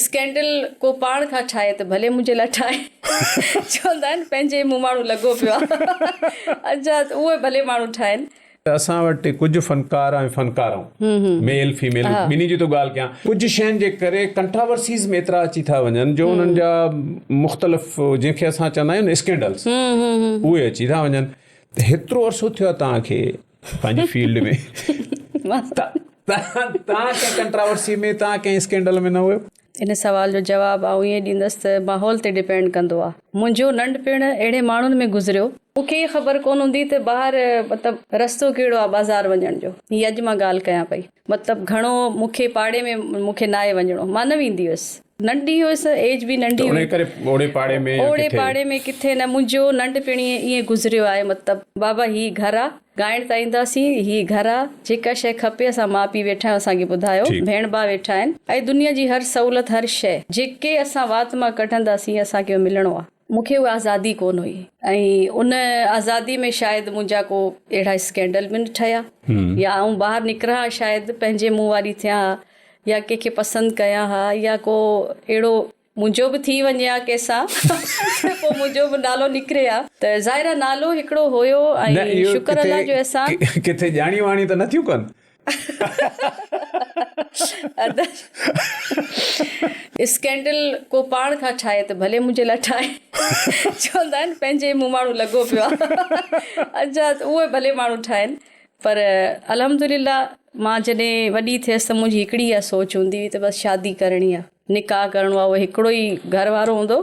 Scandal को पाण खां ठाहे त भले मुंहिंजे लाइ ठाहे चवंदा आहिनि पंहिंजे मुंहुं माण्हू लॻो पियो आहे अच्छा उहे भले माण्हू ठाहिनि। असां वटि कुझु फनकार ऐं फनकारूं मेल फीमेल ॿिन्ही जी थो ॻाल्हि कयां, कुझु शयुनि जे करे कंट्रावर्सीज़ में एतिरा अची था वञनि जो उन्हनि जा मुख़्तलिफ़ जंहिंखे असां चवंदा आहियूं न स्कैंडल्स उहे अची था वञनि। त हेतिरो अर्सो थियो आहे तव्हांखे पंहिंजी फील्ड में तव्हां कंहिं कंट्रावर्सी में तव्हां कंहिं स्कैंडल में न हुयो? इन सवाल जो जवाबु आउं ईअं ॾींदसि त माहौल ते डिपेंड कंदो आहे। मुंहिंजो नंढपिण अहिड़े माण्हुनि में गुज़रियो मूंखे इहा ख़बर कोन हूंदी त ॿाहिरि मतिलबु रस्तो कहिड़ो आहे बाज़ारि वञण जो। हीअ अॼु मां ॻाल्हि कयां पई, मतिलबु घणो मूंखे पाड़े में मूंखे नाहे वञिणो, मां न वेंदी हुअसि, नंढी हुअसि, एज बि नंढी हुई, ओड़े पाड़े में किथे न। मुंहिंजो नंढपिण ईअं गुज़रियो आहे, मतिलबु बाबा ही घर आहे, ॻाइण त ईंदासीं, ही घर आहे, जेका शइ खपे असां माउ पीउ वेठा आहियूं असांखे ॿुधायो, भेण भाउ वेठा आहिनि, ऐं दुनिया जी हर सहूलियत हर शइ जेके असां वात मां कढंदासीं असांखे मिलणो आहे। मूंखे उहा आज़ादी कोन हुई ऐं उन आज़ादी में शायदि मुंहिंजा को अहिड़ा स्कैंडल बि न ठहिया या आऊं ॿाहिरि निकिरा शायदि पंहिंजे मुंहुं वारी थियां या कंहिंखे पसंदि कयां हा या को अहिड़ो मुंहिंजो बि थी वञे हा कंहिंसां पोइ मुंहिंजो बि नालो निकिरे हा। त ज़ाहिर नालो हिकिड़ो हुयो ऐं शुक्र अल्लाह जो अहसान। किथे ॼाणी वाणी त नथियूं कनि? स्कैंडल को पाण खां ठाहे त भले मुंहिंजे लाइ ठाहे चवंदा आहिनि पंहिंजे मुंहुं माण्हू लॻो पियो आहे अच्छा उहे भले माण्हू ठाहिनि। पर अल्हम्दुलिल्लाह मां जॾहिं वॾी थियसि त मुंहिंजी हिकिड़ी इहा सोच हूंदी हुई त बसि शादी करणी आहे, निकाह करिणो आहे, उहो हिकिड़ो ई घर वारो हूंदो